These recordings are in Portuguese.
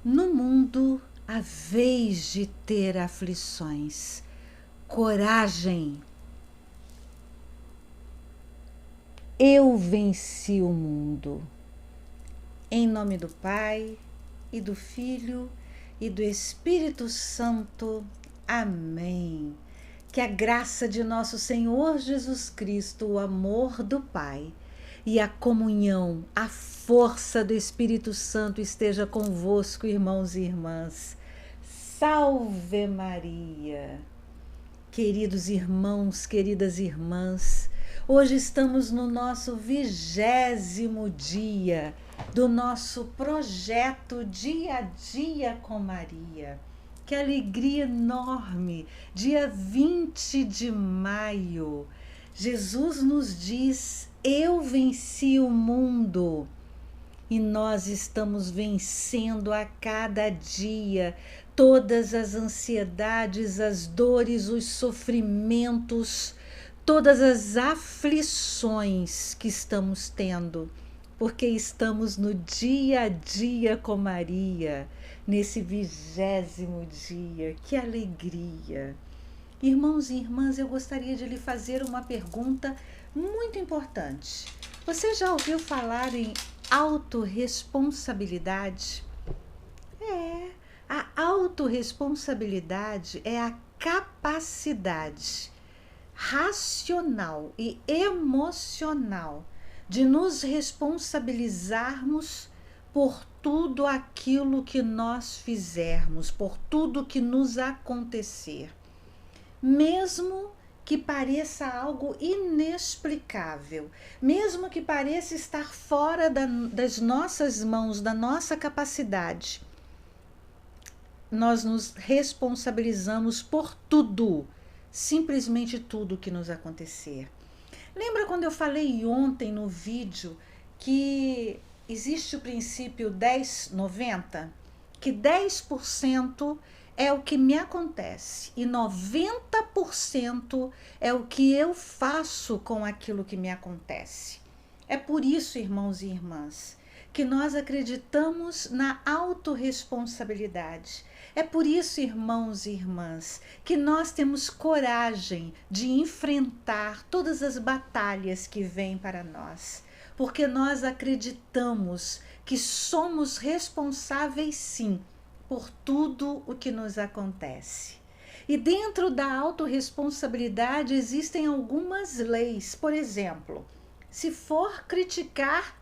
No mundo haveis de ter aflições. Coragem! Eu venci o mundo. Em nome do Pai, e do Filho, e do Espírito Santo. Amém. Que a graça de nosso Senhor Jesus Cristo, o amor do Pai e a comunhão, a força do Espírito Santo esteja convosco, irmãos e irmãs. Salve Maria! Queridos irmãos, queridas irmãs, hoje estamos no nosso 20º dia do nosso projeto Dia a Dia com Maria. Que alegria enorme! Dia 20 de maio, Jesus nos diz: eu venci o mundo. E nós estamos vencendo a cada dia todas as ansiedades, as dores, os sofrimentos, todas as aflições que estamos tendo, porque estamos no dia a dia com Maria, nesse 20º dia. Que alegria! Irmãos e irmãs, eu gostaria de lhe fazer uma pergunta muito importante. Você já ouviu falar em autorresponsabilidade? A autorresponsabilidade é a capacidade racional e emocional de nos responsabilizarmos por tudo aquilo que nós fizermos, por tudo que nos acontecer. Mesmo que pareça algo inexplicável, mesmo que pareça estar fora das nossas mãos, da nossa capacidade, nós nos responsabilizamos por tudo, simplesmente tudo que nos acontecer. Lembra quando eu falei ontem no vídeo que existe o princípio 10-90? Que 10% é o que me acontece e 90% é o que eu faço com aquilo que me acontece. É por isso, irmãos e irmãs, que nós acreditamos na autorresponsabilidade. É por isso, irmãos e irmãs, que nós temos coragem de enfrentar todas as batalhas que vêm para nós, porque nós acreditamos que somos responsáveis, sim, por tudo o que nos acontece. E dentro da autorresponsabilidade existem algumas leis. Por exemplo, se for criticar,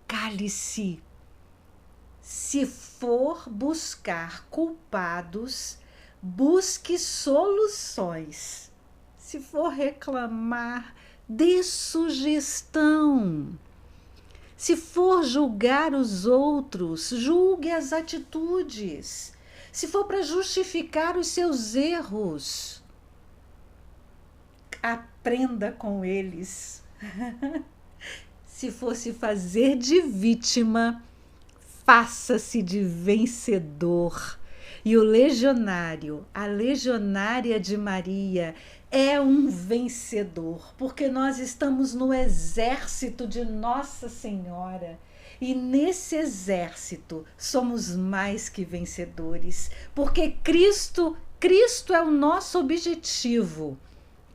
cale-se. Se for buscar culpados, busque soluções. Se for reclamar, dê sugestão. Se for julgar os outros, julgue as atitudes. Se for para justificar os seus erros, aprenda com eles. Se fosse fazer de vítima, faça-se de vencedor. E o legionário, a legionária de Maria, é um vencedor, porque nós estamos no exército de Nossa Senhora. E nesse exército somos mais que vencedores, porque Cristo é o nosso objetivo.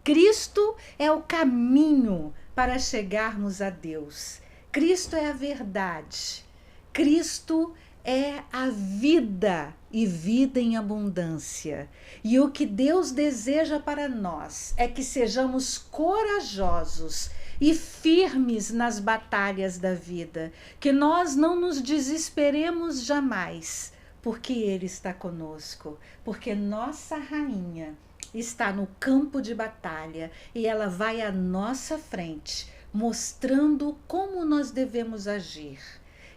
Cristo é o caminho para chegarmos a Deus. Cristo é a verdade. Cristo é a vida e vida em abundância. E o que Deus deseja para nós é que sejamos corajosos e firmes nas batalhas da vida, que nós não nos desesperemos jamais, porque Ele está conosco, porque nossa rainha está no campo de batalha e ela vai à nossa frente, mostrando como nós devemos agir.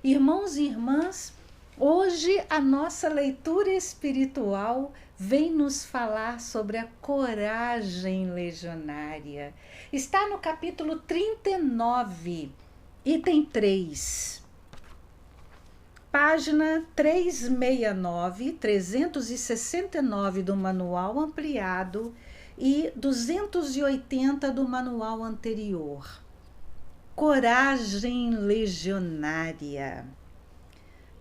Irmãos e irmãs, hoje a nossa leitura espiritual vem nos falar sobre a coragem legionária. Está no capítulo 39, item 3. Página 369 do manual ampliado e 280 do manual anterior. Coragem legionária.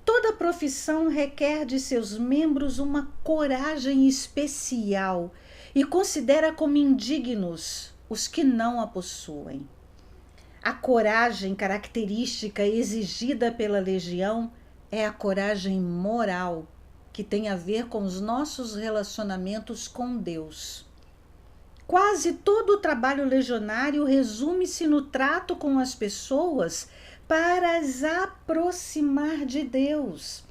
Toda profissão requer de seus membros uma coragem especial e considera como indignos os que não a possuem. A coragem característica exigida pela legião é a coragem moral, que tem a ver com os nossos relacionamentos com Deus. Quase todo o trabalho legionário resume-se no trato com as pessoas para as aproximar de Deus.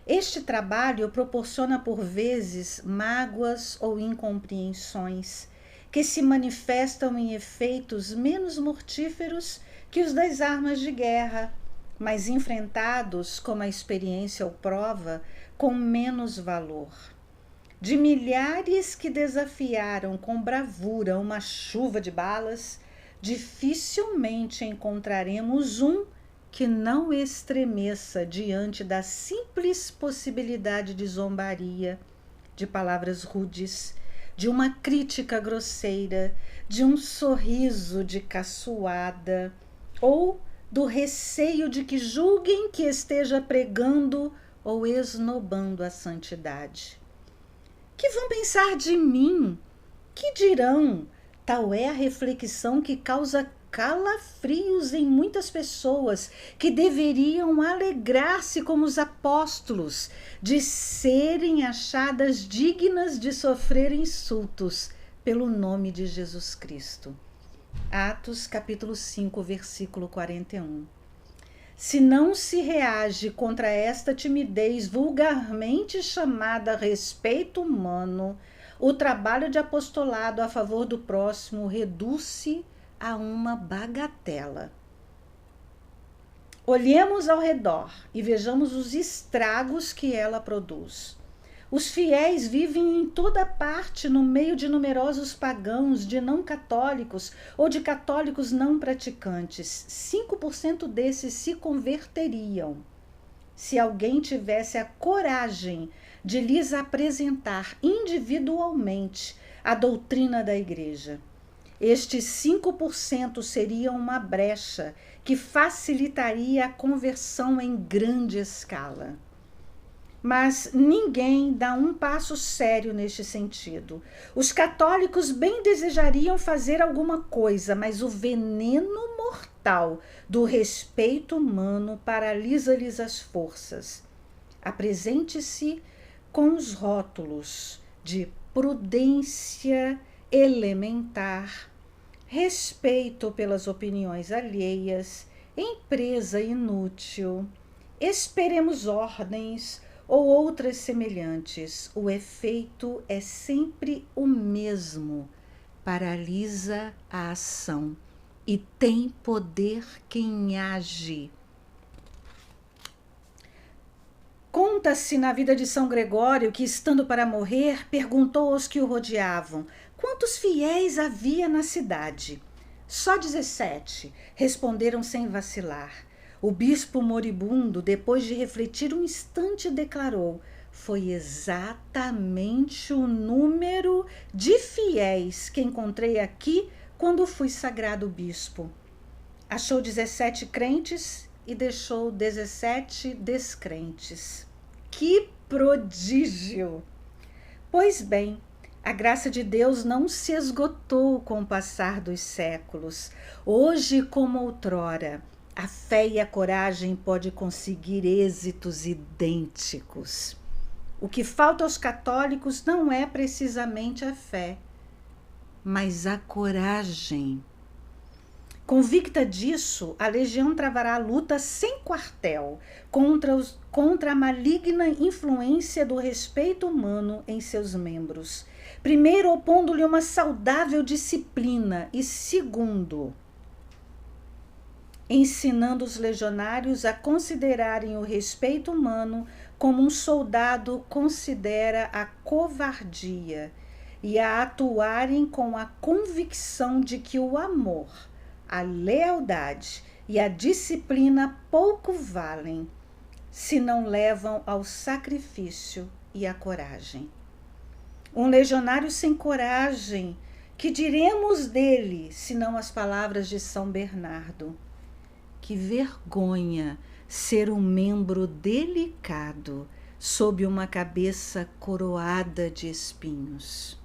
Este trabalho proporciona por vezes mágoas ou incompreensões, que se manifestam em efeitos menos mortíferos que os das armas de guerra, mas enfrentados, como a experiência o prova, com menos valor. De milhares que desafiaram com bravura uma chuva de balas, dificilmente encontraremos um que não estremeça diante da simples possibilidade de zombaria, de palavras rudes, de uma crítica grosseira, de um sorriso de caçoada, ou do receio de que julguem que esteja pregando ou esnobando a santidade. Que vão pensar de mim? Que dirão? Tal é a reflexão que causa calafrios em muitas pessoas que deveriam alegrar-se como os apóstolos de serem achadas dignas de sofrer insultos pelo nome de Jesus Cristo. Atos capítulo 5, versículo 41. Se não se reage contra esta timidez vulgarmente chamada respeito humano, o trabalho de apostolado a favor do próximo reduz-se a uma bagatela. Olhemos ao redor e vejamos os estragos que ela produz. Os fiéis vivem em toda parte no meio de numerosos pagãos, de não católicos ou de católicos não praticantes. 5% desses se converteriam se alguém tivesse a coragem de lhes apresentar individualmente a doutrina da igreja. Estes 5% seriam uma brecha que facilitaria a conversão em grande escala. Mas ninguém dá um passo sério neste sentido. Os católicos bem desejariam fazer alguma coisa, mas o veneno mortal do respeito humano paralisa-lhes as forças. Apresente-se com os rótulos de prudência elementar, respeito pelas opiniões alheias, empresa inútil, esperemos ordens ou outras semelhantes. O efeito é sempre o mesmo, paralisa a ação e tem poder quem age. Conta-se na vida de São Gregório que, estando para morrer, perguntou aos que o rodeavam: quantos fiéis havia na cidade? Só 17, responderam sem vacilar. O bispo moribundo, depois de refletir um instante, declarou: foi exatamente o número de fiéis que encontrei aqui quando fui sagrado bispo. Achou 17 crentes e deixou 17 descrentes. Que prodígio! Pois bem, a graça de Deus não se esgotou com o passar dos séculos. Hoje, como outrora, a fé e a coragem podem conseguir êxitos idênticos. O que falta aos católicos não é precisamente a fé, mas a coragem. Convicta disso, a legião travará a luta sem quartel contra a maligna influência do respeito humano em seus membros. Primeiro, opondo-lhe uma saudável disciplina e, segundo, ensinando os legionários a considerarem o respeito humano como um soldado considera a covardia e a atuarem com a convicção de que o amor, a lealdade e a disciplina pouco valem se não levam ao sacrifício e à coragem. Um legionário sem coragem, que diremos dele, senão as palavras de São Bernardo? Que vergonha ser um membro delicado sob uma cabeça coroada de espinhos.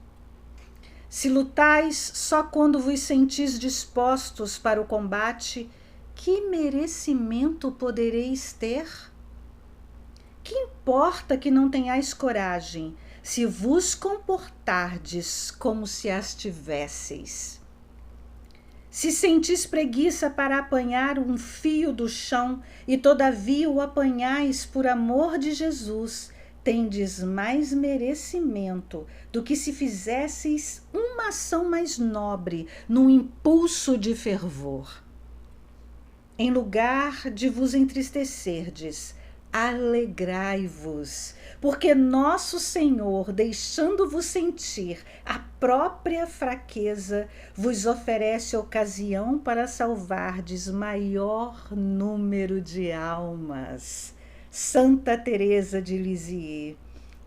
Se lutais só quando vos sentis dispostos para o combate, que merecimento podereis ter? Que importa que não tenhais coragem, se vos comportardes como se as tivesseis? Se sentis preguiça para apanhar um fio do chão e todavia o apanhais por amor de Jesus, tendes mais merecimento do que se fizesseis uma ação mais nobre, num impulso de fervor. Em lugar de vos entristecerdes, alegrai-vos, porque nosso Senhor, deixando-vos sentir a própria fraqueza, vos oferece ocasião para salvardes maior número de almas. Santa Teresa de Lisieux.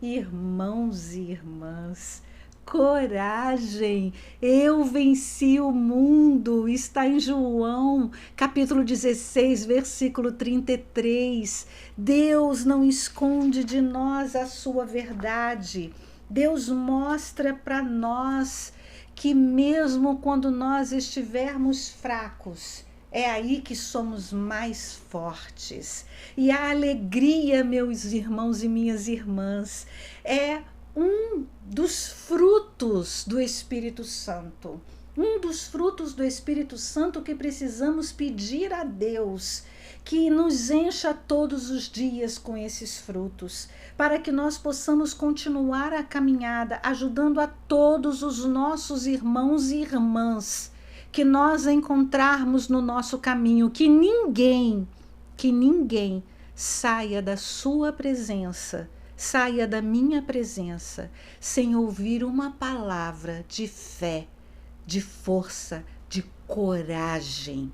Irmãos e irmãs, coragem, eu venci o mundo, está em João, capítulo 16, versículo 33. Deus não esconde de nós a sua verdade. Deus mostra para nós que mesmo quando nós estivermos fracos, é aí que somos mais fortes. E a alegria, meus irmãos e minhas irmãs, é um dos frutos do Espírito Santo. Um dos frutos do Espírito Santo que precisamos pedir a Deus que nos encha todos os dias com esses frutos, para que nós possamos continuar a caminhada, ajudando a todos os nossos irmãos e irmãs que nós encontrarmos no nosso caminho, que ninguém saia da sua presença, saia da minha presença, sem ouvir uma palavra de fé, de força, de coragem.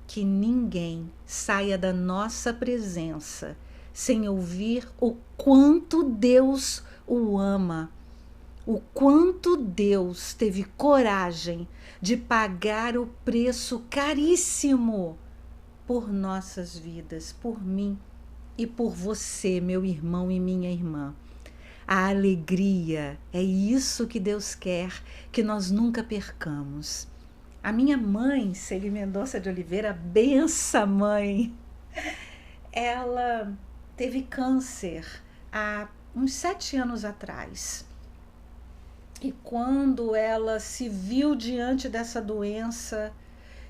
Que ninguém saia da nossa presença sem ouvir o quanto Deus o ama, o quanto Deus teve coragem de pagar o preço caríssimo por nossas vidas, por mim e por você, meu irmão e minha irmã. A alegria, é isso que Deus quer que nós nunca percamos. A minha mãe, Celi Mendonça de Oliveira, benção mãe, ela teve câncer há uns 7 anos atrás. E quando ela se viu diante dessa doença,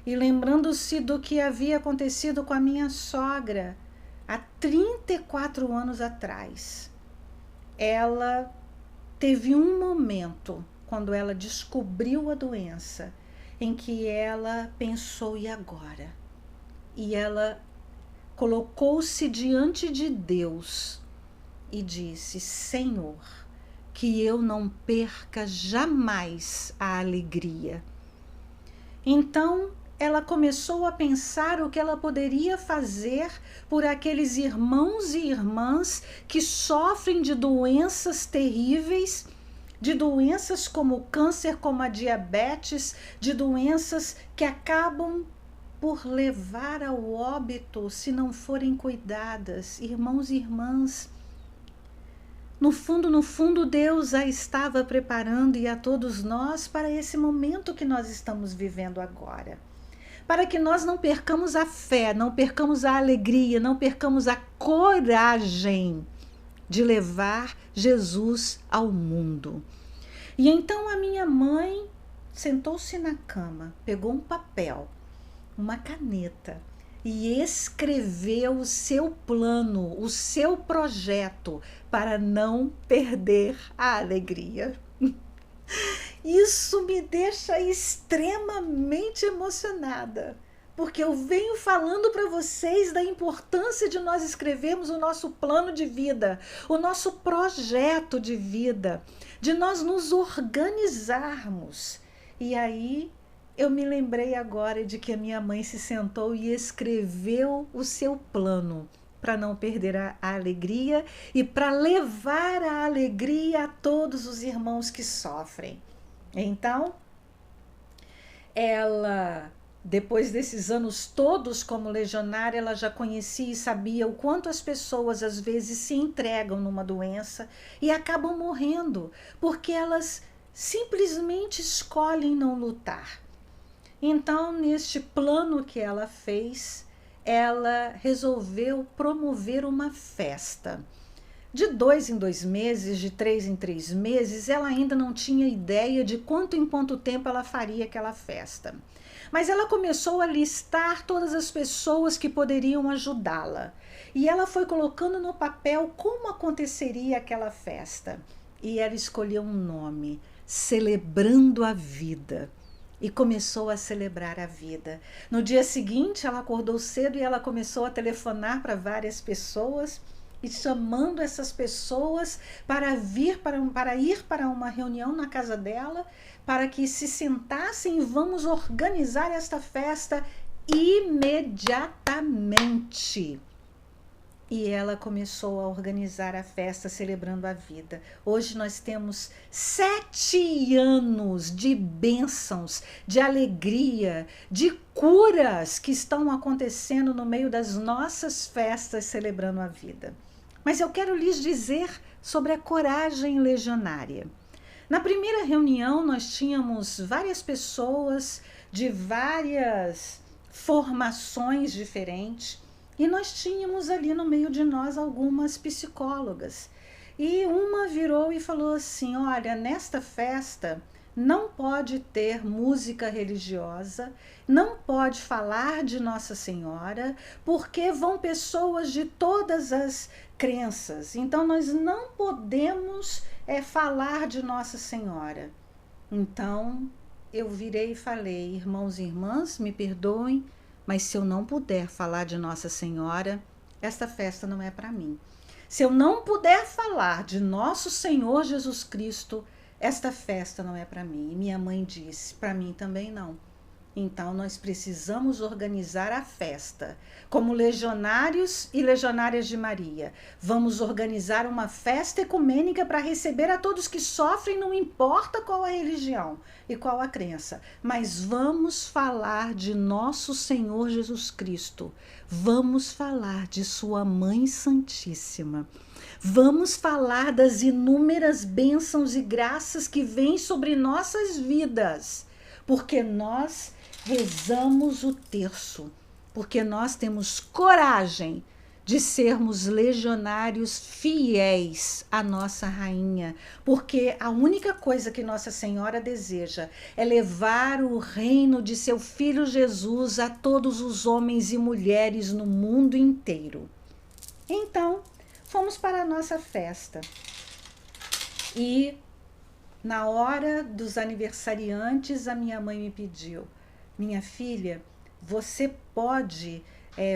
e lembrando-se do que havia acontecido com a minha sogra há 34 anos atrás, ela teve um momento, quando ela descobriu a doença, em que ela pensou, e agora? E ela colocou-se diante de Deus e disse: Senhor, que eu não perca jamais a alegria. Então ela começou a pensar o que ela poderia fazer por aqueles irmãos e irmãs que sofrem de doenças terríveis, de doenças como o câncer, como a diabetes, de doenças que acabam por levar ao óbito se não forem cuidadas. Irmãos e irmãs, no fundo, Deus a estava preparando e a todos nós para esse momento que nós estamos vivendo agora. Para que nós não percamos a fé, não percamos a alegria, não percamos a coragem de levar Jesus ao mundo. E então a minha mãe sentou-se na cama, pegou um papel, uma caneta e escreveu o seu plano, o seu projeto para não perder a alegria. Isso me deixa extremamente emocionada, porque eu venho falando para vocês da importância de nós escrevermos o nosso plano de vida, o nosso projeto de vida, de nós nos organizarmos. E aí eu me lembrei agora de que a minha mãe se sentou e escreveu o seu plano para não perder a alegria e para levar a alegria a todos os irmãos que sofrem. Então, ela Depois desses anos todos como legionária, ela já conhecia e sabia o quanto as pessoas às vezes se entregam numa doença e acabam morrendo, porque elas simplesmente escolhem não lutar. Então, neste plano que ela fez, ela resolveu promover uma festa. De 2 em 2 meses, de 3 em 3 meses, ela ainda não tinha ideia de quanto em quanto tempo ela faria aquela festa. Mas ela começou a listar todas as pessoas que poderiam ajudá-la. E ela foi colocando no papel como aconteceria aquela festa. E ela escolheu um nome: Celebrando a Vida. E começou a celebrar a vida. No dia seguinte, ela acordou cedo e ela começou a telefonar para várias pessoas e chamando essas pessoas para ir para uma reunião na casa dela, para que se sentassem e vamos organizar esta festa imediatamente. E ela começou a organizar a festa celebrando a vida. Hoje nós temos 7 anos de bênçãos, de alegria, de curas que estão acontecendo no meio das nossas festas celebrando a vida. Mas eu quero lhes dizer sobre a coragem legionária. Na primeira reunião nós tínhamos várias pessoas de várias formações diferentes. E nós tínhamos ali no meio de nós algumas psicólogas. E uma virou e falou assim: olha, nesta festa não pode ter música religiosa, não pode falar de Nossa Senhora, porque vão pessoas de todas as crenças. Então nós não podemos falar de Nossa Senhora. Então eu virei e falei: irmãos e irmãs, me perdoem, mas se eu não puder falar de Nossa Senhora, esta festa não é para mim. Se eu não puder falar de Nosso Senhor Jesus Cristo, esta festa não é para mim. E minha mãe disse: para mim também não. Então nós precisamos organizar a festa. Como legionários e legionárias de Maria, vamos organizar uma festa ecumênica para receber a todos que sofrem, não importa qual a religião e qual a crença. Mas vamos falar de Nosso Senhor Jesus Cristo. Vamos falar de sua Mãe Santíssima. Vamos falar das inúmeras bênçãos e graças que vêm sobre nossas vidas, porque nós rezamos o terço, porque nós temos coragem de sermos legionários fiéis à nossa rainha, porque a única coisa que Nossa Senhora deseja é levar o reino de seu Filho Jesus a todos os homens e mulheres no mundo inteiro. Então, fomos para a nossa festa e na hora dos aniversariantes a minha mãe me pediu: minha filha, você pode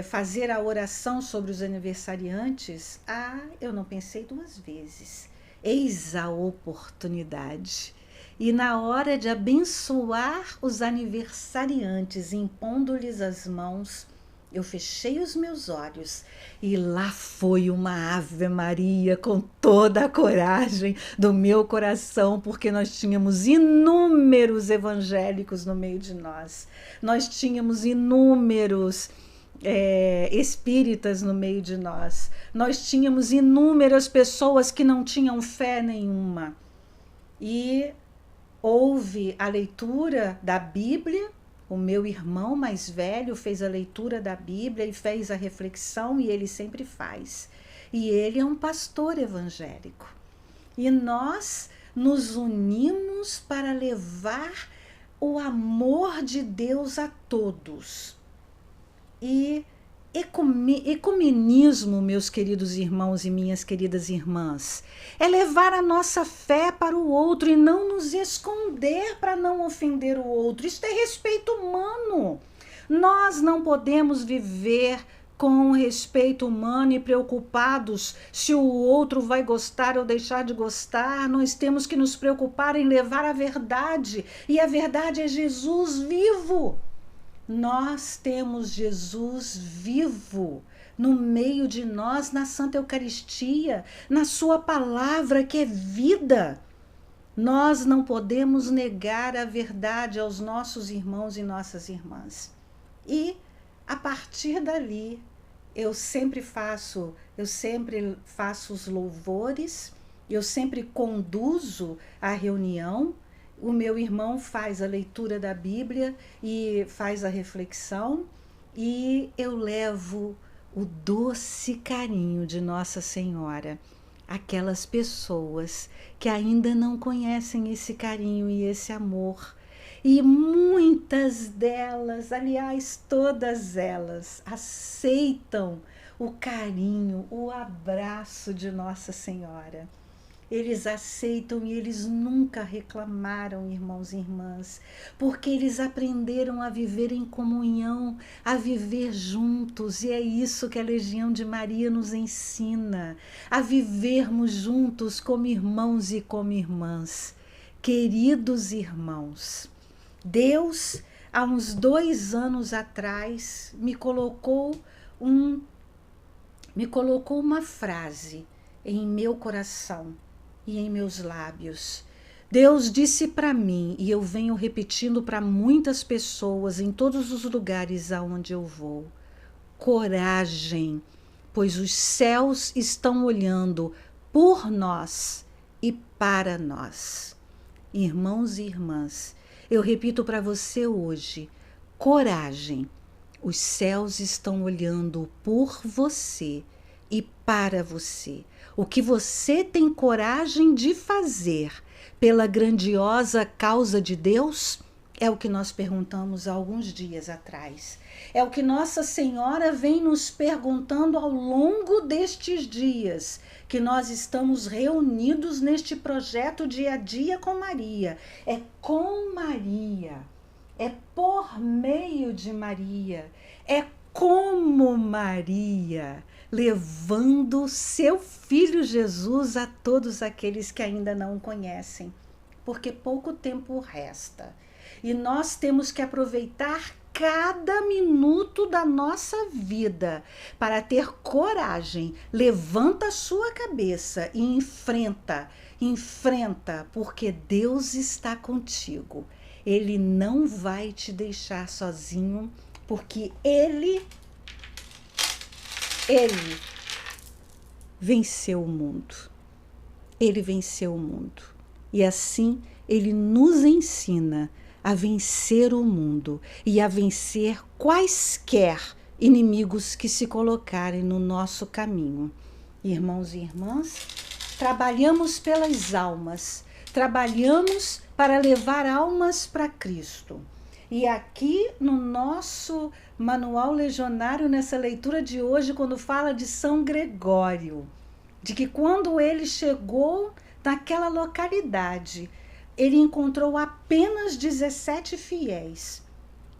fazer a oração sobre os aniversariantes? Ah, eu não pensei 2 vezes. Eis a oportunidade. E na hora de abençoar os aniversariantes, impondo-lhes as mãos, eu fechei os meus olhos e lá foi uma Ave Maria com toda a coragem do meu coração, porque nós tínhamos inúmeros evangélicos no meio de nós. Nós tínhamos inúmeros espíritas no meio de nós. Nós tínhamos inúmeras pessoas que não tinham fé nenhuma. E houve a leitura da Bíblia. O meu irmão mais velho fez a leitura da Bíblia e fez a reflexão, e ele sempre faz. E ele é um pastor evangélico. E nós nos unimos para levar o amor de Deus a todos. E ecumenismo, meus queridos irmãos e minhas queridas irmãs, é levar a nossa fé para o outro e não nos esconder para não ofender o outro. Isso é respeito humano. Nós não podemos viver com respeito humano e preocupados se o outro vai gostar ou deixar de gostar. Nós temos que nos preocupar em levar a verdade, e a verdade é Jesus vivo. Nós temos Jesus vivo no meio de nós, na Santa Eucaristia, na sua palavra que é vida. Nós não podemos negar a verdade aos nossos irmãos e nossas irmãs. E a partir dali, eu sempre faço os louvores, eu sempre conduzo a reunião. O meu irmão faz a leitura da Bíblia e faz a reflexão, e eu levo o doce carinho de Nossa Senhora àquelas pessoas que ainda não conhecem esse carinho e esse amor. E muitas delas, aliás, todas elas, aceitam o carinho, o abraço de Nossa Senhora. Eles aceitam e eles nunca reclamaram, irmãos e irmãs, porque eles aprenderam a viver em comunhão, a viver juntos, e é isso que a Legião de Maria nos ensina, a vivermos juntos como irmãos e como irmãs. Queridos irmãos, Deus, há uns 2 anos atrás, me colocou uma frase em meu coração e em meus lábios. Deus disse para mim, e eu venho repetindo para muitas pessoas em todos os lugares aonde eu vou: coragem, pois os céus estão olhando por nós e para nós. Irmãos e irmãs, eu repito para você hoje: coragem, os céus estão olhando por você e para você. O que você tem coragem de fazer pela grandiosa causa de Deus é o que nós perguntamos há alguns dias atrás. É o que Nossa Senhora vem nos perguntando ao longo destes dias que nós estamos reunidos neste projeto Dia a Dia com Maria. É com Maria, é por meio de Maria, é como Maria, levando seu Filho Jesus a todos aqueles que ainda não o conhecem, porque pouco tempo resta. E nós temos que aproveitar cada minuto da nossa vida para ter coragem. Levanta a sua cabeça e enfrenta, porque Deus está contigo. Ele não vai te deixar sozinho, porque Ele venceu o mundo. Ele venceu o mundo. E assim Ele nos ensina a vencer o mundo e a vencer quaisquer inimigos que se colocarem no nosso caminho. Irmãos e irmãs, trabalhamos pelas almas, trabalhamos para levar almas para Cristo. E aqui no nosso manual legionário, nessa leitura de hoje, quando fala de São Gregório, de que quando ele chegou naquela localidade, ele encontrou apenas 17 fiéis.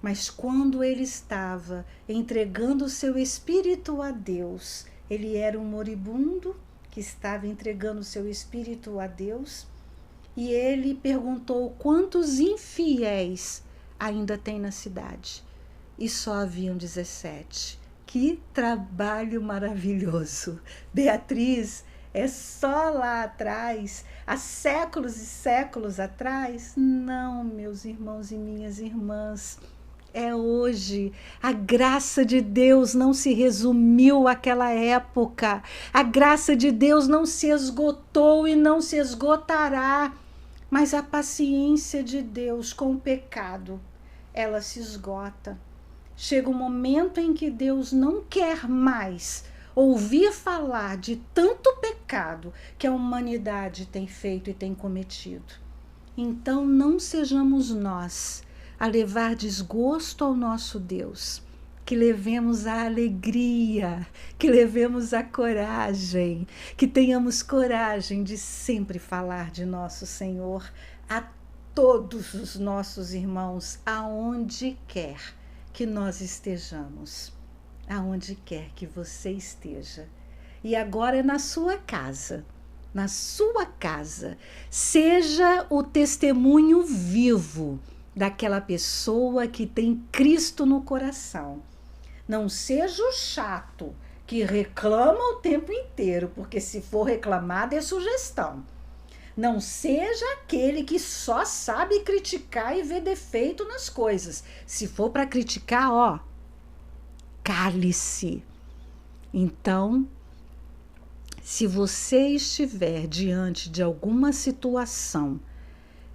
Mas quando ele estava entregando o seu espírito a Deus, ele era um moribundo que estava entregando o seu espírito a Deus, e ele perguntou quantos infiéis ainda tem na cidade. E só haviam 17. Que trabalho maravilhoso! Beatriz, é só lá atrás, há séculos e séculos atrás? Não, meus irmãos e minhas irmãs, é hoje. A graça de Deus não se resumiu àquela época. A graça de Deus não se esgotou e não se esgotará. Mas a paciência de Deus com o pecado, ela se esgota. Chega um momento em que Deus não quer mais ouvir falar de tanto pecado que a humanidade tem feito e tem cometido. Então não sejamos nós a levar desgosto ao nosso Deus, que levemos a alegria, que levemos a coragem, que tenhamos coragem de sempre falar de nosso Senhor a todos os nossos irmãos, aonde quer que nós estejamos, aonde quer que você esteja. E agora na sua casa, seja o testemunho vivo daquela pessoa que tem Cristo no coração. Não seja o chato que reclama o tempo inteiro, porque se for reclamado é sugestão. Não seja aquele que só sabe criticar e ver defeito nas coisas. Se for para criticar, cálice. Então, se você estiver diante de alguma situação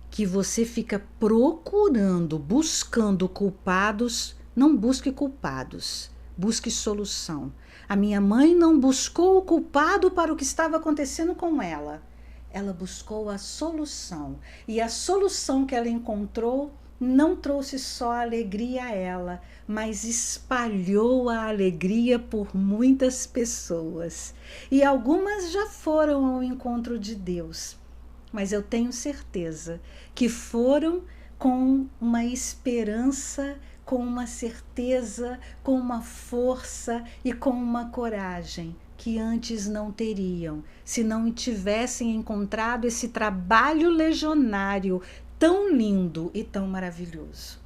que você fica procurando, buscando culpados, não busque culpados, busque solução. A minha mãe não buscou o culpado para o que estava acontecendo com ela. Ela buscou a solução. E a solução que ela encontrou não trouxe só alegria a ela, mas espalhou a alegria por muitas pessoas. E algumas já foram ao encontro de Deus, mas eu tenho certeza que foram com uma esperança, com uma certeza, com uma força e com uma coragem que antes não teriam, se não tivessem encontrado esse trabalho legionário tão lindo e tão maravilhoso.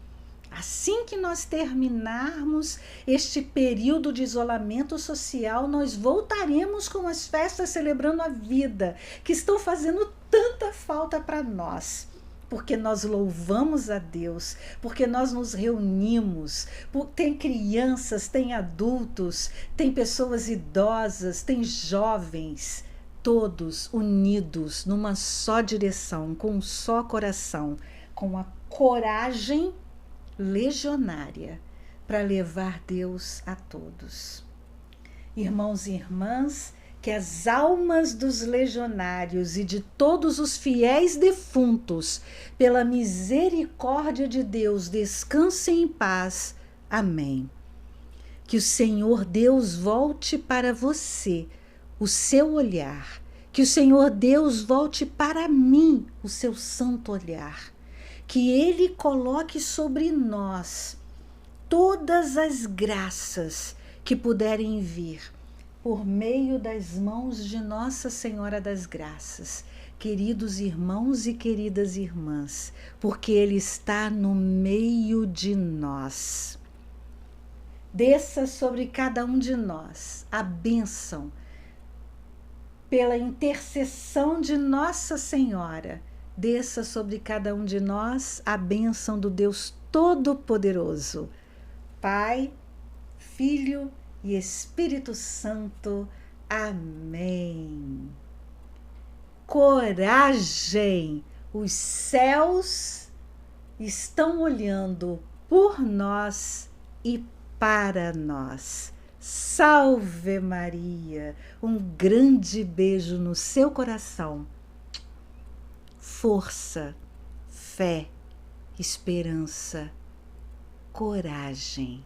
Assim que nós terminarmos este período de isolamento social, nós voltaremos com as festas celebrando a vida, que estão fazendo tanta falta para nós. Porque nós louvamos a Deus, porque nós nos reunimos, tem crianças, tem adultos, tem pessoas idosas, tem jovens, todos unidos numa só direção, com um só coração, com a coragem legionária para levar Deus a todos. Irmãos e irmãs, que as almas dos legionários e de todos os fiéis defuntos, pela misericórdia de Deus, descansem em paz. Amém. Que o Senhor Deus volte para você o seu olhar, que o Senhor Deus volte para mim o seu santo olhar, que Ele coloque sobre nós todas as graças que puderem vir por meio das mãos de Nossa Senhora das Graças, queridos irmãos e queridas irmãs, porque Ele está no meio de nós. Desça sobre cada um de nós a bênção, pela intercessão de Nossa Senhora, desça sobre cada um de nós a bênção do Deus Todo-Poderoso, Pai, Filho e Espírito Santo. Amém. Coragem! Os céus estão olhando por nós e para nós. Salve Maria! Um grande beijo no seu coração. Força, fé, esperança, coragem.